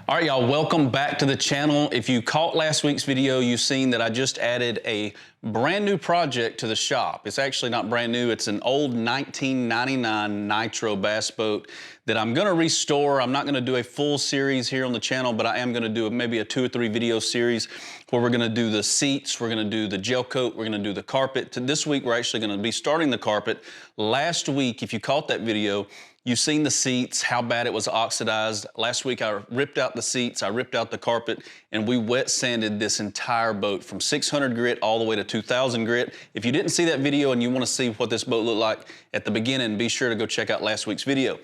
All right, y'all, welcome back to the channel. If you caught last week's video, you've seen that I just added a brand new project to the shop. It's actually not brand new. It's an old 1999 Nitro bass boat that I'm gonna restore. I'm not gonna do a full series here on the channel, but I am gonna do maybe a 2 or 3 video series where we're gonna do the seats, we're gonna do the gel coat, we're gonna do the carpet. This week, we're actually gonna be starting the carpet. Last week, if you caught that video, you've seen the seats, how bad it was oxidized. Last week I ripped out the seats, I ripped out the carpet, and we wet sanded this entire boat from 600 grit all the way to 2000 grit. If you didn't see that video and you wanna see what this boat looked like at the beginning, be sure to go check out last week's video.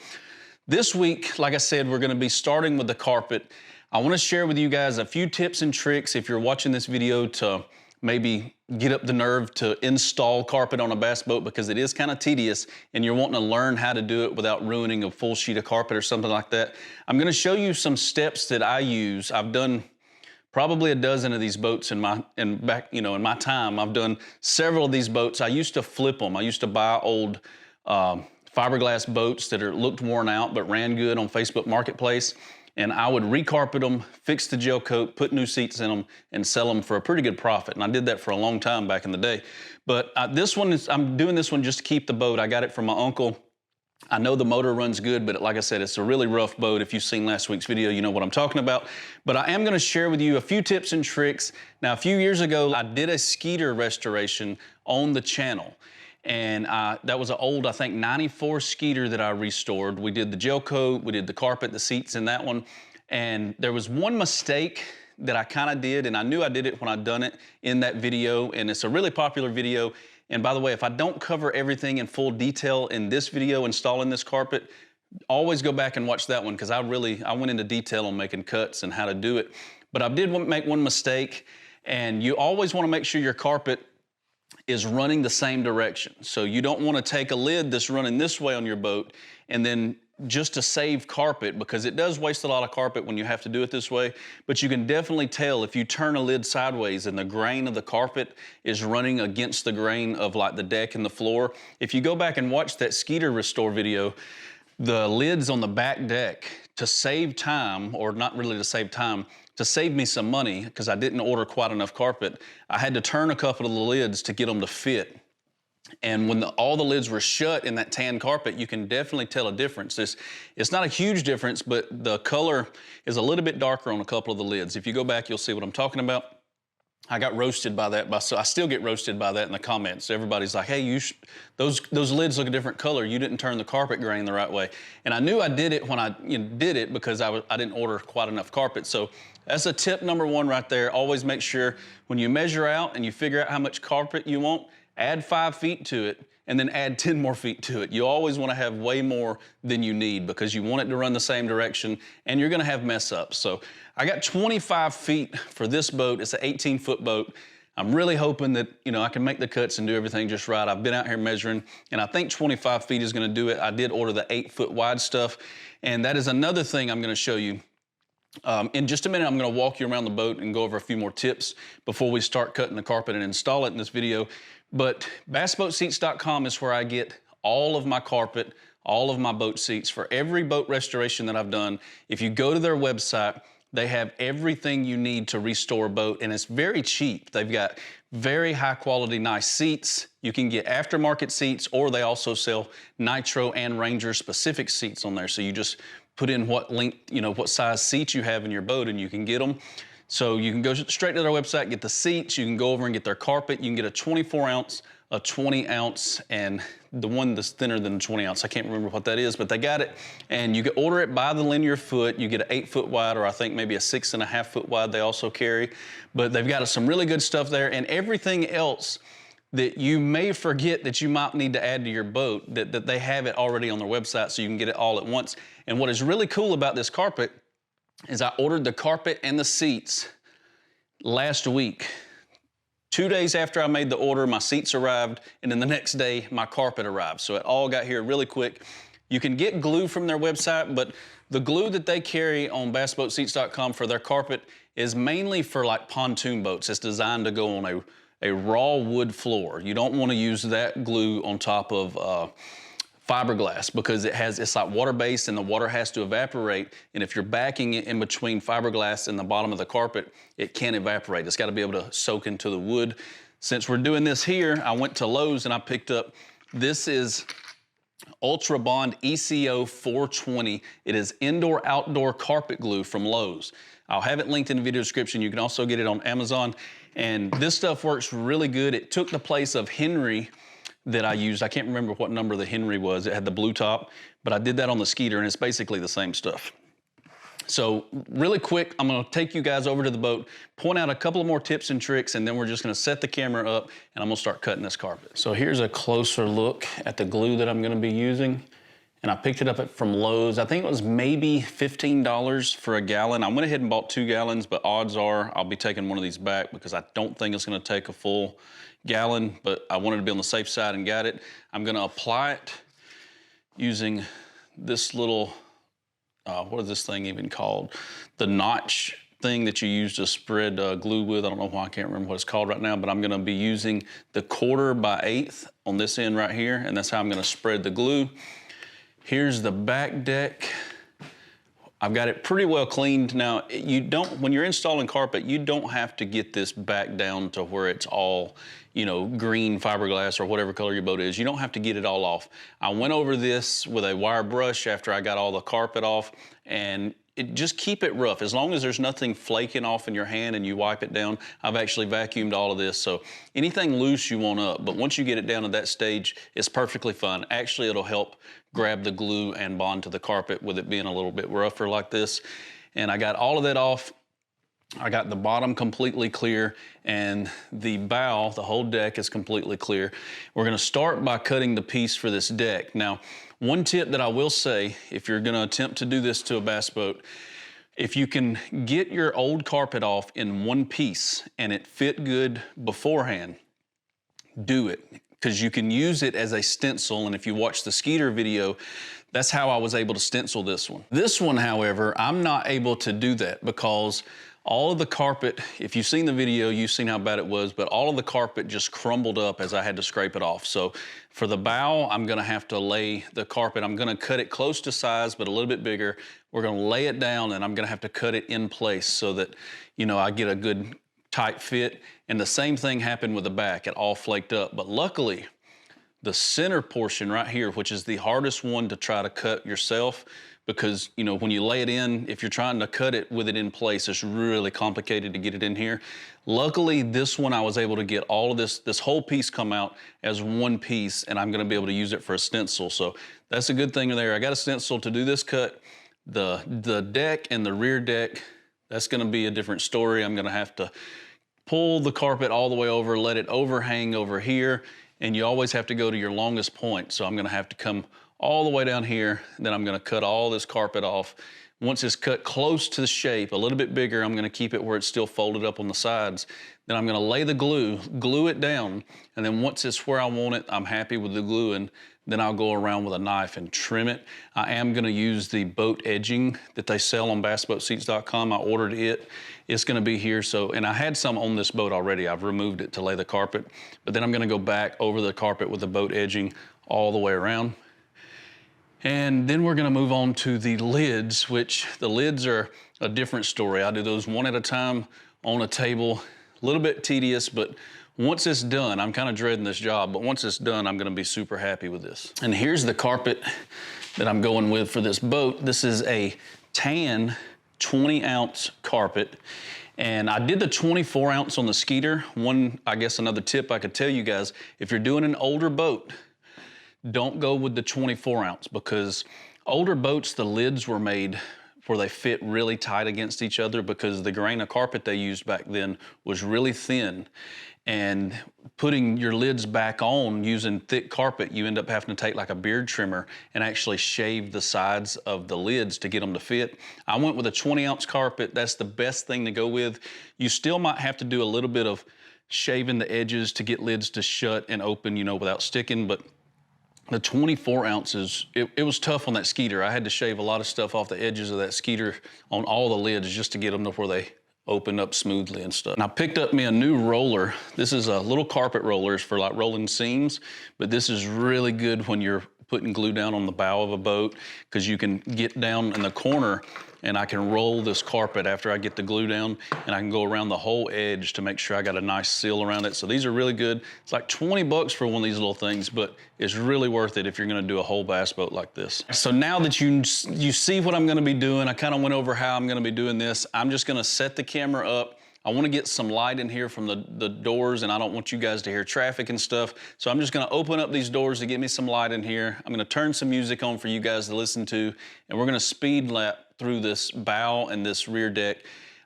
This week, like I said, we're gonna be starting with the carpet. I wanna share with you guys a few tips and tricks if you're watching this video to maybe get up the nerve to install carpet on a bass boat, because it is kind of tedious and you're wanting to learn how to do it without ruining a full sheet of carpet or something like that. I'm gonna show you some steps that I use. I've done probably a dozen of these boats in my time. I've done several of these boats. I used to flip them. I used to buy old fiberglass boats that looked worn out but ran good on Facebook Marketplace. And I would recarpet them, fix the gel coat, put new seats in them, and sell them for a pretty good profit. And I did that for a long time back in the day. But I'm doing this one just to keep the boat. I got it from my uncle. I know the motor runs good, but like I said, it's a really rough boat. If you've seen last week's video, you know what I'm talking about. But I am gonna share with you a few tips and tricks. Now, a few years ago, I did a Skeeter restoration on the channel. And that was an old, I think, 94 Skeeter that I restored. We did the gel coat, we did the carpet, the seats in that one. And there was one mistake that I kind of did, and I knew I did it when I'd done it in that video, and it's a really popular video. And by the way, if I don't cover everything in full detail in this video installing this carpet, always go back and watch that one, because I went into detail on making cuts and how to do it. But I did make one mistake, and you always want to make sure your carpet is running the same direction. So you don't want to take a lid that's running this way on your boat and then just to save carpet, because it does waste a lot of carpet when you have to do it this way. But you can definitely tell if you turn a lid sideways and the grain of the carpet is running against the grain of like the deck and the floor. If you go back and watch that Skeeter restore video, the lids on the back deck, to save time, or not really to save time, to save me some money, because I didn't order quite enough carpet, I had to turn a couple of the lids to get them to fit. And when all the lids were shut in that tan carpet, you can definitely tell a difference. It's not a huge difference, but the color is a little bit darker on a couple of the lids. If you go back, you'll see what I'm talking about. I got roasted by that, so I still get roasted by that in the comments. Everybody's like, hey, those lids look a different color. You didn't turn the carpet grain the right way. And I knew I did it when I did it, because I didn't order quite enough carpet. So that's a tip number 1 right there. Always make sure when you measure out and you figure out how much carpet you want, add 5 feet to it, and then add 10 more feet to it. You always want to have way more than you need, because you want it to run the same direction, and you're going to have mess ups. So I got 25 feet for this boat. It's an 18-foot boat. I'm really hoping that, I can make the cuts and do everything just right. I've been out here measuring, and I think 25 feet is going to do it. I did order the 8-foot wide stuff, and that is another thing I'm going to show you. In just a minute, I'm going to walk you around the boat and go over a few more tips before we start cutting the carpet and install it in this video. But bassboatseats.com is where I get all of my carpet, all of my boat seats for every boat restoration that I've done. If you go to their website, they have everything you need to restore a boat, and it's very cheap. They've got very high quality, nice seats. You can get aftermarket seats, or they also sell Nitro and Ranger specific seats on there. So you just put in what length, what size seats you have in your boat, and you can get them. So you can go straight to their website, get the seats, you can go over and get their carpet. You can get a 24 ounce, a 20 ounce, and the one that's thinner than the 20 ounce. I can't remember what that is, but they got it. And you can order it by the linear foot. You get an 8-foot wide, or I think maybe a 6.5-foot wide they also carry. But they've got some really good stuff there, and everything else that you may forget that you might need to add to your boat, that they have it already on their website, so you can get it all at once. And what is really cool about this carpet is I ordered the carpet and the seats last week. 2 days after I made the order, my seats arrived, and then the next day, my carpet arrived. So it all got here really quick. You can get glue from their website, but the glue that they carry on bassboatseats.com for their carpet is mainly for like pontoon boats. It's designed to go on a raw wood floor. You don't want to use that glue on top of fiberglass, because it's like water-based and the water has to evaporate. And if you're backing it in between fiberglass and the bottom of the carpet, it can't evaporate. It's got to be able to soak into the wood. Since we're doing this here, I went to Lowe's and I picked up, this is Ultra Bond ECO 420. It is indoor-outdoor carpet glue from Lowe's. I'll have it linked in the video description. You can also get it on Amazon. And this stuff works really good. It took the place of Henry that I used. I can't remember what number the Henry was. It had the blue top, but I did that on the Skeeter and it's basically the same stuff. So really quick, I'm gonna take you guys over to the boat, point out a couple of more tips and tricks, and then we're just gonna set the camera up and I'm gonna start cutting this carpet. So here's a closer look at the glue that I'm gonna be using. And I picked it up from Lowe's. I think it was maybe $15 for a gallon. I went ahead and bought 2 gallons, but odds are I'll be taking one of these back because I don't think it's gonna take a full gallon, but I wanted to be on the safe side and got it. I'm gonna apply it using this little, what is this thing even called? The notch thing that you use to spread glue with. I don't know why I can't remember what it's called right now, but I'm gonna be using the 1/4 by 1/8 on this end right here, and that's how I'm gonna spread the glue. Here's the back deck. I've got it pretty well cleaned. Now, when you're installing carpet, you don't have to get this back down to where it's all, you know, green fiberglass or whatever color your boat is. You don't have to get it all off. I went over this with a wire brush after I got all the carpet off, and just keep it rough. As long as there's nothing flaking off in your hand and you wipe it down. I've actually vacuumed all of this, so anything loose you want up, but once you get it down to that stage, it's perfectly fine. Actually, it'll help grab the glue and bond to the carpet with it being a little bit rougher like this. And I got all of that off. I got the bottom completely clear and the bow, the whole deck is completely clear. We're gonna start by cutting the piece for this deck. Now, one tip that I will say, if you're gonna attempt to do this to a bass boat, if you can get your old carpet off in one piece and it fit good beforehand, do it, because you can use it as a stencil. And if you watch the Skeeter video, that's how I was able to stencil this one. This one, however, I'm not able to do that because all of the carpet, if you've seen the video, you've seen how bad it was, but all of the carpet just crumbled up as I had to scrape it off. So for the bow, I'm gonna have to lay the carpet. I'm gonna cut it close to size, but a little bit bigger. We're gonna lay it down and I'm gonna have to cut it in place so that, you know, I get a good tight fit. And the same thing happened with the back. It all flaked up. But luckily, the center portion right here, which is the hardest one to try to cut yourself, because, you know, when you lay it in, if you're trying to cut it with it in place, it's really complicated to get it in here. Luckily, this one I was able to get all of this whole piece come out as one piece, and I'm gonna be able to use it for a stencil. So that's a good thing there. I got a stencil to do this cut. The deck and the rear deck, that's gonna be a different story. I'm gonna have to pull the carpet all the way over, let it overhang over here, and you always have to go to your longest point. So I'm gonna have to come all the way down here, then I'm gonna cut all this carpet off. Once it's cut close to the shape, a little bit bigger, I'm gonna keep it where it's still folded up on the sides. Then I'm gonna lay the glue it down, and then once it's where I want it, I'm happy with the glue, and then I'll go around with a knife and trim it. I am gonna use the boat edging that they sell on bassboatseats.com. I ordered it. It's gonna be here, and I had some on this boat already. I've removed it to lay the carpet, but then I'm gonna go back over the carpet with the boat edging all the way around. And then we're gonna move on to the lids, which the lids are a different story. I do those one at a time on a table. A little bit tedious, but once it's done, I'm kind of dreading this job, but once it's done, I'm gonna be super happy with this. And here's the carpet that I'm going with for this boat. This is a tan 20-ounce carpet. And I did the 24-ounce on the Skeeter. I guess another tip I could tell you guys, if you're doing an older boat, don't go with the 24-ounce, because older boats, the lids were made where they fit really tight against each other because the grain of carpet they used back then was really thin. And putting your lids back on using thick carpet, you end up having to take like a beard trimmer and actually shave the sides of the lids to get them to fit. I went with a 20-ounce carpet. That's the best thing to go with. You still might have to do a little bit of shaving the edges to get lids to shut and open, you know, without sticking, but the 24 ounces, it was tough on that Skeeter. I had to shave a lot of stuff off the edges of that Skeeter on all the lids just to get them to where they open up smoothly and stuff. And I picked up me a new roller. This is a little carpet roller for like rolling seams, but this is really good when you're putting glue down on the bow of a boat, because you can get down in the corner and I can roll this carpet after I get the glue down, and I can go around the whole edge to make sure I got a nice seal around it. So these are really good. It's like 20 bucks for one of these little things, but it's really worth it if you're gonna do a whole bass boat like this. So now that you see what I'm gonna be doing, I kind of went over how I'm gonna be doing this. I'm just gonna set the camera up. I want to get some light in here from the doors, and I don't want you guys to hear traffic and stuff. So I'm just going to open up these doors to get me some light in here. I'm going to turn some music on for you guys to listen to, and we're going to speed lap through this bow and this rear deck.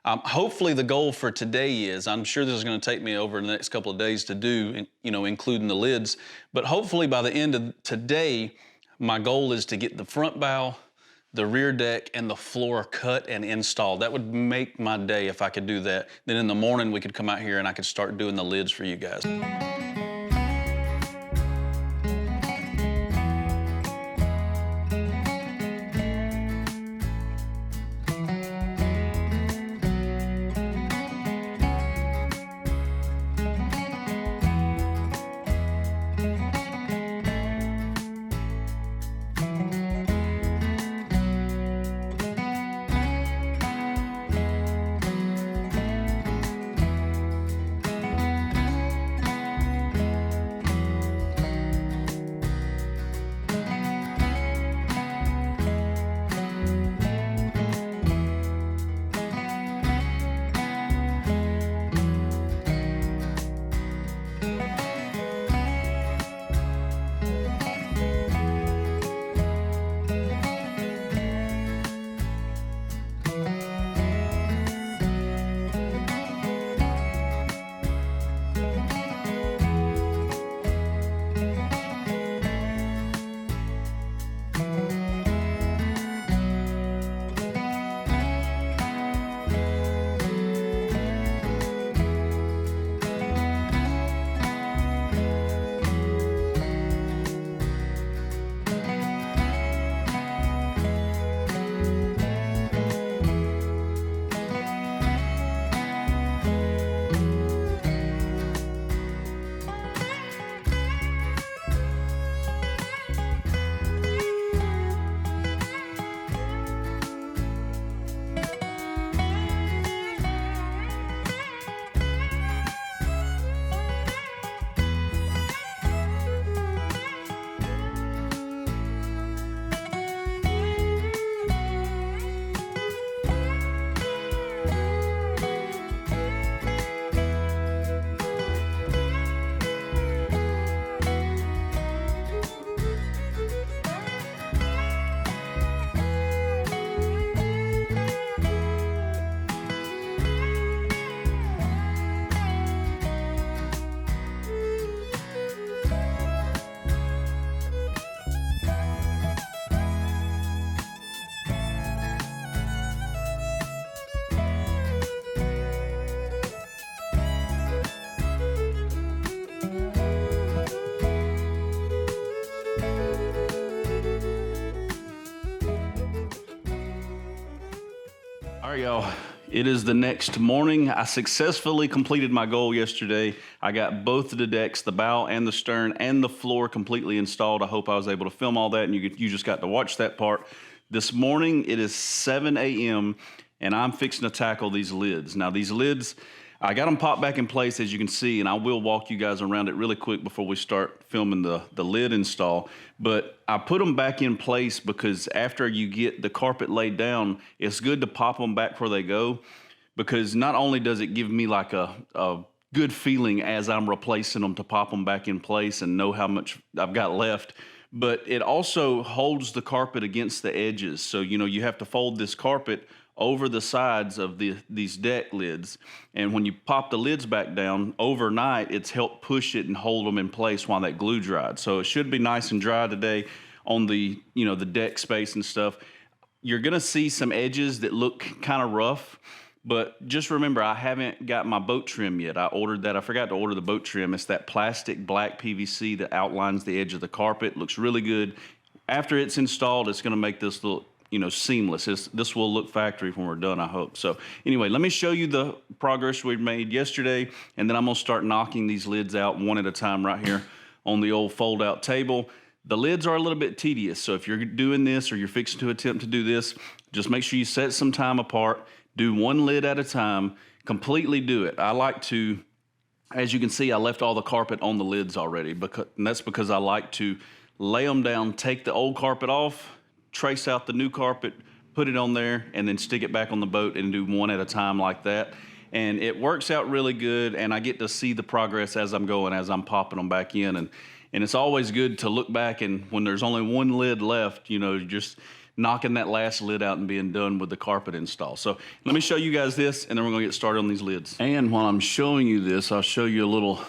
Hopefully the goal for today is, I'm sure this is going to take me over the next couple of days to do, you know, including the lids, but hopefully by the end of today, my goal is to get the front bow, the rear deck, and the floor cut and installed. That would make my day if I could do that. Then in the morning we could come out here and I could start doing the lids for you guys. All right, y'all, it is the next morning. I successfully completed my goal yesterday. I got both of the decks, the bow and the stern and the floor completely installed. I hope I was able to film all that and you just got to watch that part. This morning, it is 7 a.m. and I'm fixing to tackle these lids. Now these lids, I got them popped back in place, as you can see, and I will walk you guys around it really quick before we start filming the lid install. But I put them back in place because after you get the carpet laid down, it's good to pop them back where they go, because not only does it give me like a good feeling as I'm replacing them to pop them back in place and know how much I've got left, but it also holds the carpet against the edges. So, you know, you have to fold this carpet over the sides of these deck lids, and when you pop the lids back down overnight, it's helped push it and hold them in place while that glue dried. So it should be nice and dry today on the, you know, the deck space and stuff. You're gonna see some edges that look kind of rough, but just remember, I haven't got my boat trim yet. I ordered that. I forgot to order the boat trim. It's that plastic black PVC that outlines the edge of the carpet. Looks really good. After it's installed, it's gonna make this look, you know, seamless. This will look factory when we're done, I hope. So anyway, let me show you the progress we made yesterday, and then I'm gonna start knocking these lids out one at a time right here on the old fold-out table. The lids are a little bit tedious, so if you're doing this or you're fixing to attempt to do this, just make sure you set some time apart, do one lid at a time, completely do it. I like to, as you can see, I left all the carpet on the lids already, and that's because I like to lay them down, take the old carpet off, trace out the new carpet, put it on there, and then stick it back on the boat and do one at a time like that. And it works out really good, and I get to see the progress as I'm going, as I'm popping them back in. And it's always good to look back, and when there's only one lid left, you know, just knocking that last lid out and being done with the carpet install. So let me show you guys this, and then we're gonna get started on these lids. And while I'm showing you this, I'll show you a little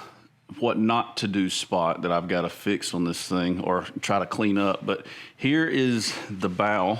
what not to do spot that I've got to fix on this thing or try to clean up. But here is the bow.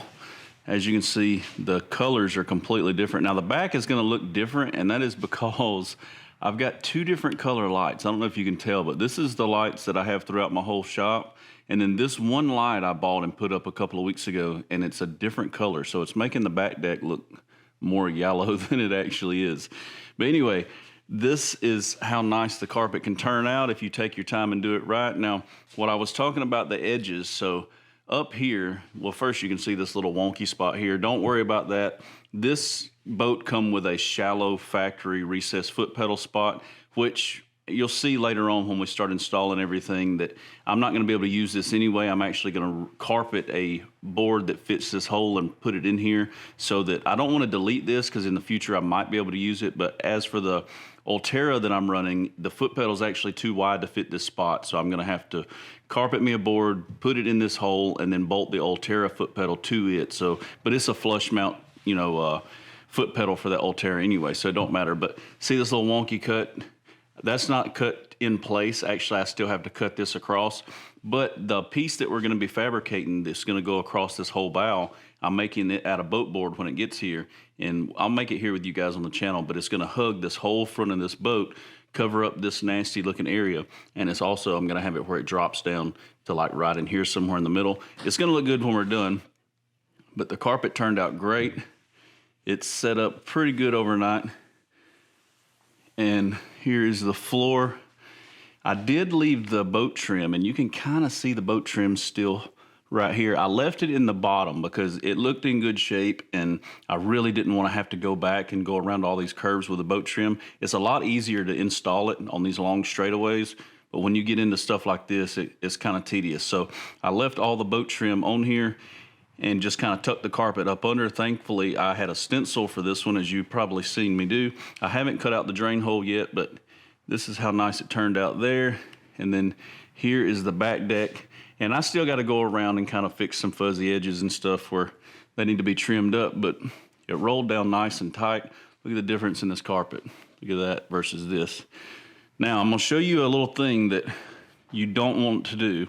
As you can see, the colors are completely different. Now the back is gonna look different, and that is because I've got two different color lights. I don't know if you can tell, but this is the lights that I have throughout my whole shop. And then this one light I bought and put up a couple of weeks ago, and it's a different color. So it's making the back deck look more yellow than it actually is. But anyway, this is how nice the carpet can turn out if you take your time and do it right. Now, what I was talking about the edges, so up here, well, first you can see this little wonky spot here. Don't worry about that. This boat come with a shallow factory recessed foot pedal spot, which you'll see later on when we start installing everything that I'm not gonna be able to use this anyway. I'm actually gonna carpet a board that fits this hole and put it in here so that I don't wanna delete this because in the future I might be able to use it. But as for the Ulterra that I'm running, the foot pedal is actually too wide to fit this spot. So I'm gonna have to carpet me a board, put it in this hole, and then bolt the Ulterra foot pedal to it. So, but it's a flush mount, you know, foot pedal for that Ulterra anyway, so it don't matter. But see this little wonky cut? That's not cut in place. Actually, I still have to cut this across. But the piece that we're gonna be fabricating that's gonna go across this whole bow, I'm making it out of boat board when it gets here. And I'll make it here with you guys on the channel, but it's gonna hug this whole front of this boat, cover up this nasty looking area. And it's also, I'm gonna have it where it drops down to like right in here somewhere in the middle. It's gonna look good when we're done. But the carpet turned out great. It's set up pretty good overnight. And here is the floor. I did leave the boat trim, and you can kind of see the boat trim still right here. I left it in the bottom because it looked in good shape, and I really didn't want to have to go back and go around all these curves with the boat trim. It's a lot easier to install it on these long straightaways, but when you get into stuff like this, it's kind of tedious. So I left all the boat trim on here and just kind of tucked the carpet up under. Thankfully, I had a stencil for this one, as you've probably seen me do. I haven't cut out the drain hole yet, but this is how nice it turned out there. And then here is the back deck. And I still got to go around and kind of fix some fuzzy edges and stuff where they need to be trimmed up, but it rolled down nice and tight. Look at the difference in this carpet. Look at that versus this. Now, I'm going to show you a little thing that you don't want to do,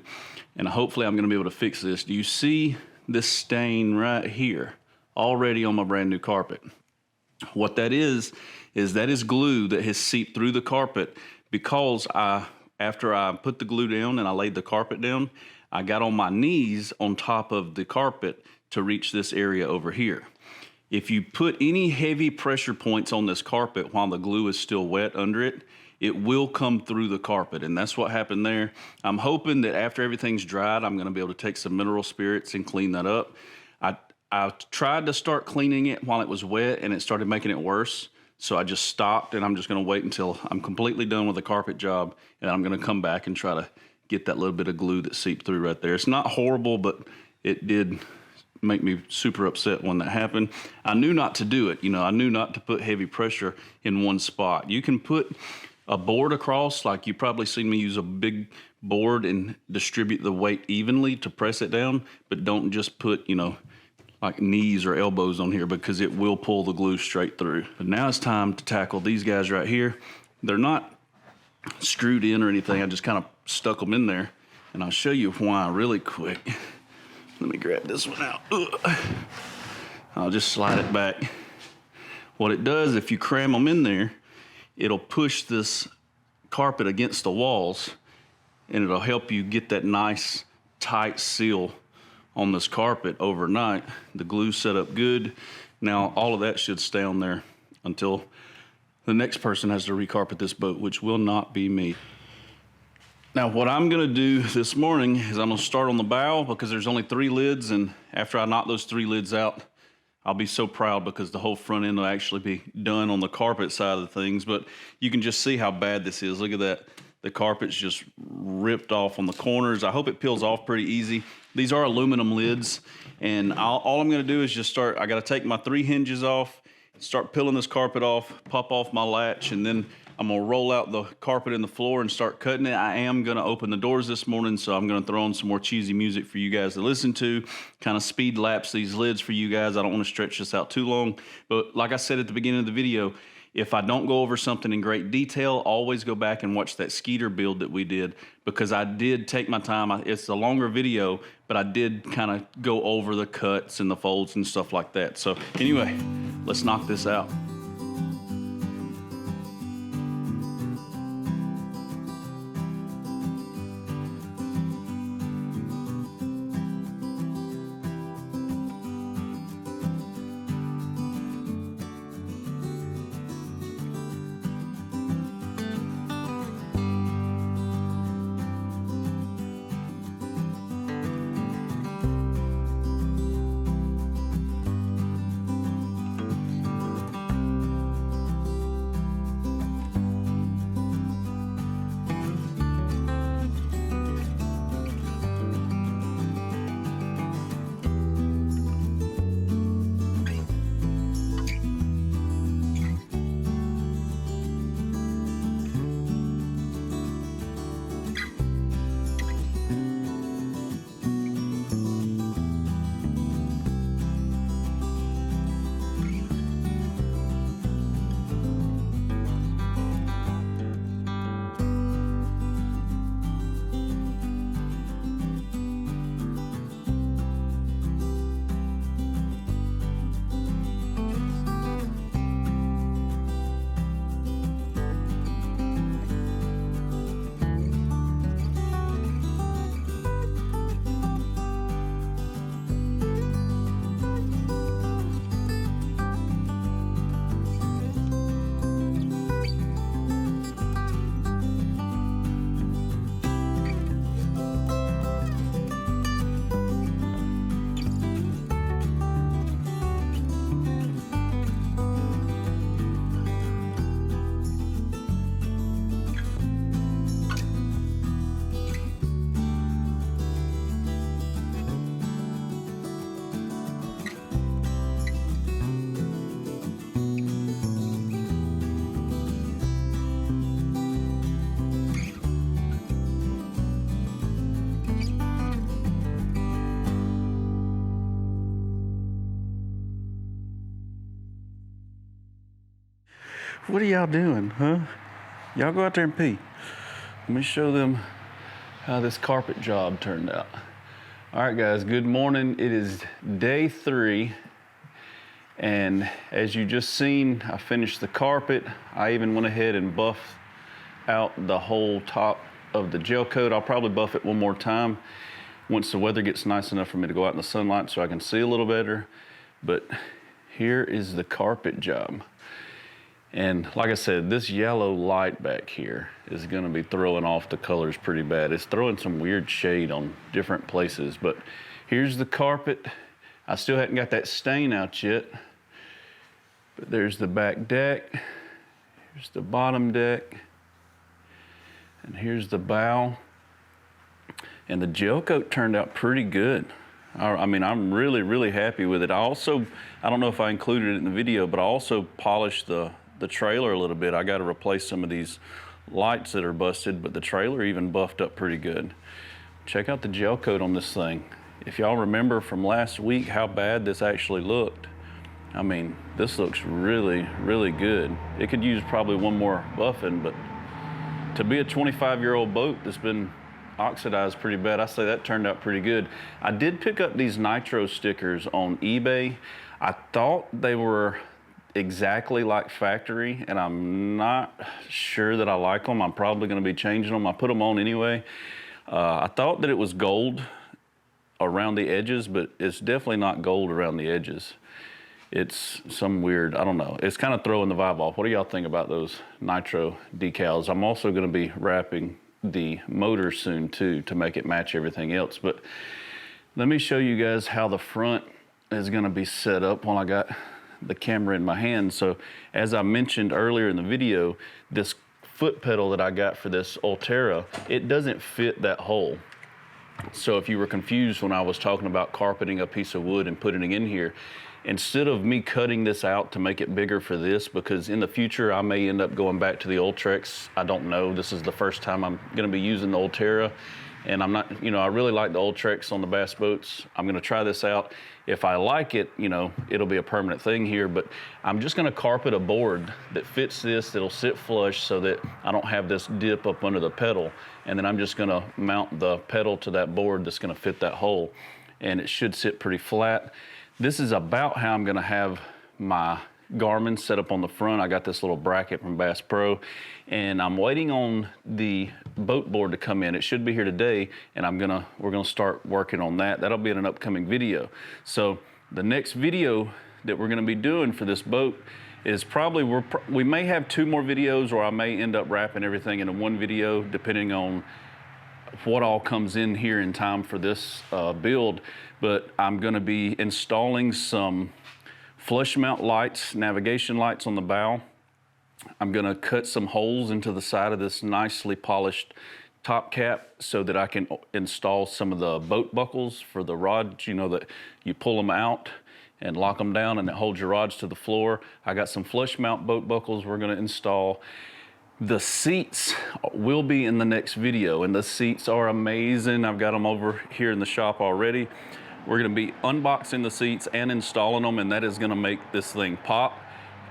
and hopefully I'm going to be able to fix this. Do you see this stain right here already on my brand new carpet? What that is that is glue that has seeped through the carpet because after I put the glue down and I laid the carpet down, I got on my knees on top of the carpet to reach this area over here. If you put any heavy pressure points on this carpet while the glue is still wet under it, it will come through the carpet, and that's what happened there. I'm hoping that after everything's dried, I'm gonna be able to take some mineral spirits and clean that up. I tried to start cleaning it while it was wet, and it started making it worse. So I just stopped, and I'm just gonna wait until I'm completely done with the carpet job, and I'm gonna come back and try to get that little bit of glue that seeped through right there. It's not horrible, but it did make me super upset when that happened. I knew not to do it. You know, I knew not to put heavy pressure in one spot. You can put a board across, like you probably seen me use a big board and distribute the weight evenly to press it down, but don't just put, you know, like knees or elbows on here because it will pull the glue straight through. But now it's time to tackle these guys right here. They're not screwed in or anything. I just kind of stuck them in there, and I'll show you why really quick. Let me grab this one out. Ugh. I'll just slide it back. What it does, if you cram them in there, it'll push this carpet against the walls, and it'll help you get that nice tight seal on this carpet overnight. The glue's set up good. Now all of that should stay on there until the next person has to recarpet this boat, which will not be me. Now what I'm gonna do this morning is I'm gonna start on the bow because there's only 3 lids, and after I knock those 3 lids out, I'll be so proud because the whole front end will actually be done on the carpet side of the things. But you can just see how bad this is. Look at that. The carpet's just ripped off on the corners. I hope it peels off pretty easy. These are aluminum lids, and all I'm gonna do is just start, I gotta take my 3 hinges off, start peeling this carpet off, pop off my latch, and then I'm gonna roll out the carpet in the floor and start cutting it. I am gonna open the doors this morning, so I'm gonna throw on some more cheesy music for you guys to listen to, kind of speed lapse these lids for you guys. I don't wanna stretch this out too long, but like I said at the beginning of the video, if I don't go over something in great detail, always go back and watch that Skeeter build that we did, because I did take my time. It's a longer video, but I did kind of go over the cuts and the folds and stuff like that. So anyway, let's knock this out. What are y'all doing, huh? Y'all go out there and pee. Let me show them how this carpet job turned out. All right, guys, good morning. It is day 3. And as you just seen, I finished the carpet. I even went ahead and buffed out the whole top of the gel coat. I'll probably buff it one more time once the weather gets nice enough for me to go out in the sunlight so I can see a little better. But here is the carpet job. And like I said, this yellow light back here is gonna be throwing off the colors pretty bad. It's throwing some weird shade on different places, but here's the carpet. I still hadn't got that stain out yet, but there's the back deck, here's the bottom deck, and here's the bow. And the gel coat turned out pretty good. I mean, I'm really, really happy with it. I don't know if I included it in the video, but I also polished the trailer a little bit. I got to replace some of these lights that are busted, but the trailer even buffed up pretty good. Check out the gel coat on this thing. If y'all remember from last week how bad this actually looked, I mean, this looks really, really good. It could use probably one more buffing, but to be a 25-year-old boat that's been oxidized pretty bad, I say that turned out pretty good. I did pick up these Nitro stickers on eBay. I thought they were exactly like factory, and I'm not sure that I like them. I'm probably going to be changing them. I put them on anyway. I thought that it was gold around the edges, but it's definitely not gold around the edges. It's some weird, I don't know. It's kind of throwing the vibe off. What do y'all think about those Nitro decals? I'm also going to be wrapping the motor soon too, to make it match everything else. But let me show you guys how the front is gonna be set up while I got the camera in my hand. So as I mentioned earlier in the video, this foot pedal that I got for this Ulterra, it doesn't fit that hole. So if you were confused when I was talking about carpeting a piece of wood and putting it in here, instead of me cutting this out to make it bigger for this, because in the future I may end up going back to the Ultrex, I don't know. This is the first time I'm gonna be using the Ulterra, and I'm not, you know, I really like the Ultrex on the bass boats. I'm gonna try this out. If I like it, you know, it'll be a permanent thing here, but I'm just gonna carpet a board that fits this, that'll sit flush so that I don't have this dip up under the pedal. And then I'm just gonna mount the pedal to that board that's gonna fit that hole. And it should sit pretty flat. This is about how I'm gonna have my Garmin set up on the front. I got this little bracket from Bass Pro, and I'm waiting on the boat board to come in. It should be here today, and we're gonna start working on that. That'll be in an upcoming video. So the next video that we're gonna be doing for this boat is probably, we may have 2 more videos, or I may end up wrapping everything into 1 video, depending on what all comes in here in time for this build. But I'm gonna be installing some flush mount lights, navigation lights on the bow. I'm gonna cut some holes into the side of this nicely polished top cap so that I can install some of the boat buckles for the rods, you know, that you pull them out and lock them down and it holds your rods to the floor. I got some flush mount boat buckles we're gonna install. The seats will be in the next video, and the seats are amazing. I've got them over here in the shop already. We're gonna be unboxing the seats and installing them, and that is gonna make this thing pop.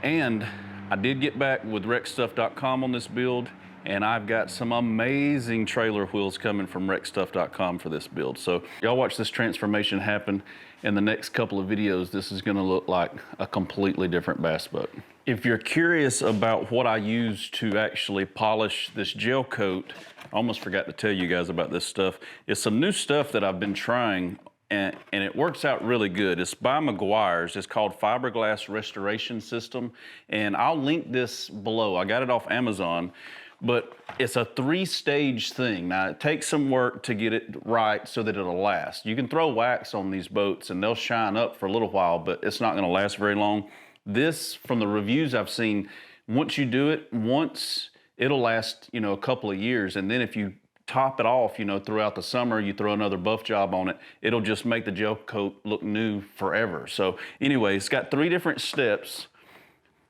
And I did get back with RecStuff.com on this build, and I've got some amazing trailer wheels coming from RecStuff.com for this build. So y'all watch this transformation happen. In the next couple of videos, this is gonna look like a completely different bass boat. If you're curious about what I use to actually polish this gel coat, I almost forgot to tell you guys about this stuff. It's some new stuff that I've been trying, and it works out really good. It's by Meguiar's. It's called Fiberglass Restoration System, and I'll link this below. I got it off Amazon, but it's a 3-stage thing. Now, it takes some work to get it right so that it'll last. You can throw wax on these boats and they'll shine up for a little while, but it's not gonna last very long. This, from the reviews I've seen, once you do it once, it'll last, you know, a couple of years. And then if you top it off, you know, throughout the summer, you throw another buff job on it, it'll just make the gel coat look new forever. So anyway, it's got 3 different steps,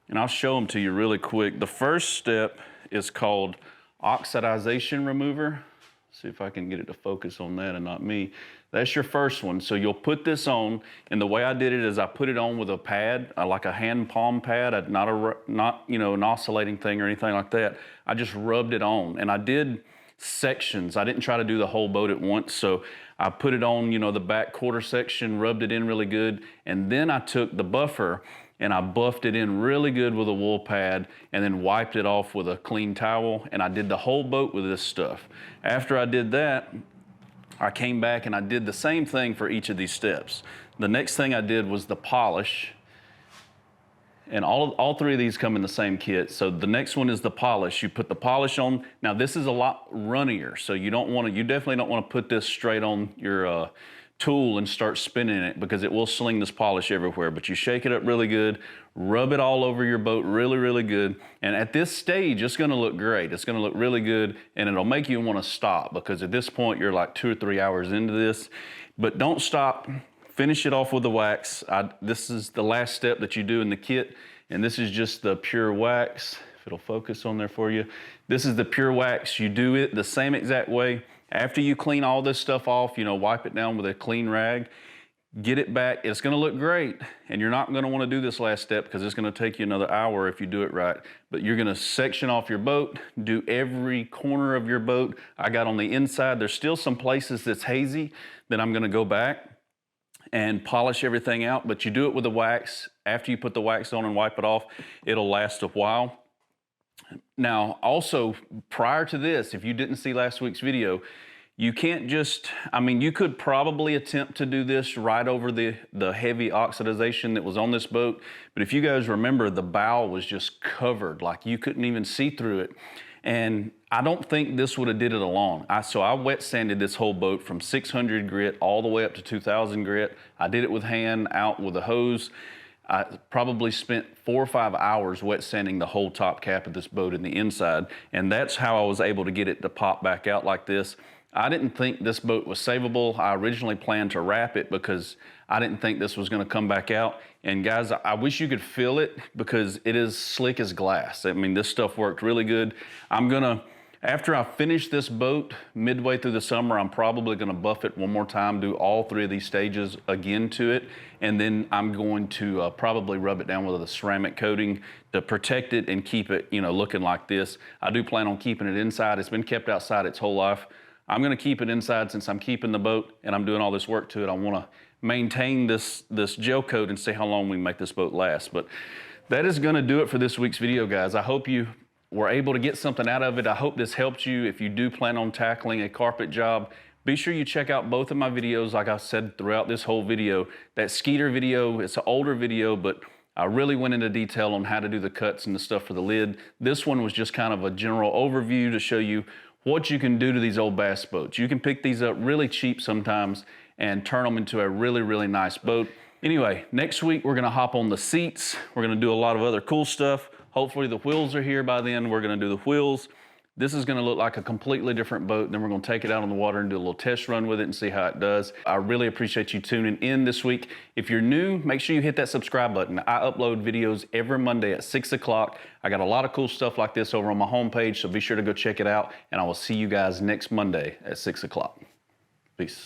and I'll show them to you really quick. The first step is called oxidization remover. See if I can get it to focus on that and not me. That's your first one. So you'll put this on, and the way I did it is I put it on with a pad, like a hand palm pad, not you know, an oscillating thing or anything like that. I just rubbed it on, and I did sections. I didn't try to do the whole boat at once. So I put it on, you know, the back quarter section, rubbed it in really good, and then I took the buffer and I buffed it in really good with a wool pad and then wiped it off with a clean towel, and I did the whole boat with this stuff. After I did that, I came back and I did the same thing for each of these steps. The next thing I did was the polish, and all 3 of these come in the same kit. So the next one is the polish. You put the polish on. Now this is a lot runnier, so you definitely don't want to put this straight on your tool and start spinning it, because it will sling this polish everywhere. But you shake it up really good, rub it all over your boat really, really good. And at this stage, it's gonna look great. It's gonna look really good, and it'll make you wanna stop, because at this point, you're like 2 or 3 hours into this. But don't stop. Finish it off with the wax. This is the last step that you do in the kit, and this is just the pure wax. If it'll focus on there for you. This is the pure wax. You do it the same exact way. After you clean all this stuff off, you know, wipe it down with a clean rag, get it back. It's gonna look great, and you're not gonna wanna do this last step because it's gonna take you another hour if you do it right. But you're gonna section off your boat, do every corner of your boat. I got on the inside, there's still some places that's hazy that I'm gonna go back and polish everything out, but you do it with the wax. After you put the wax on and wipe it off, it'll last a while. Now, also, prior to this, if you didn't see last week's video, you can't just, I mean, you could probably attempt to do this right over the heavy oxidization that was on this boat, but if you guys remember, the bow was just covered, like you couldn't even see through it. And I don't think this would have did it alone. So I wet sanded this whole boat from 600 grit all the way up to 2000 grit. I did it with hand, out with a hose. I probably spent 4 or 5 hours wet sanding the whole top cap of this boat in the inside. And that's how I was able to get it to pop back out like this. I didn't think this boat was savable. I originally planned to wrap it because I didn't think this was gonna come back out. And guys, I wish you could feel it because it is slick as glass. I mean, this stuff worked really good. After I finish this boat midway through the summer, I'm probably gonna buff it one more time, do all 3 of these stages again to it, and then I'm going to probably rub it down with a ceramic coating to protect it and keep it, you know, looking like this. I do plan on keeping it inside. It's been kept outside its whole life. I'm gonna keep it inside since I'm keeping the boat and I'm doing all this work to it. I wanna maintain this gel coat and see how long we can make this boat last. But that is gonna do it for this week's video, guys. I hope you were able to get something out of it. I hope this helped you. If you do plan on tackling a carpet job, be sure you check out both of my videos. Like I said throughout this whole video, that Skeeter video, it's an older video, but I really went into detail on how to do the cuts and the stuff for the lid. This one was just kind of a general overview to show you what you can do to these old bass boats. You can pick these up really cheap sometimes and turn them into a really, really nice boat. Anyway, next week we're gonna hop on the seats. We're gonna do a lot of other cool stuff. Hopefully the wheels are here by then. We're gonna do the wheels. This is gonna look like a completely different boat. Then we're gonna take it out on the water and do a little test run with it and see how it does. I really appreciate you tuning in this week. If you're new, make sure you hit that subscribe button. I upload videos every Monday at 6 o'clock. I got a lot of cool stuff like this over on my homepage, so be sure to go check it out. And I will see you guys next Monday at 6 o'clock. Peace.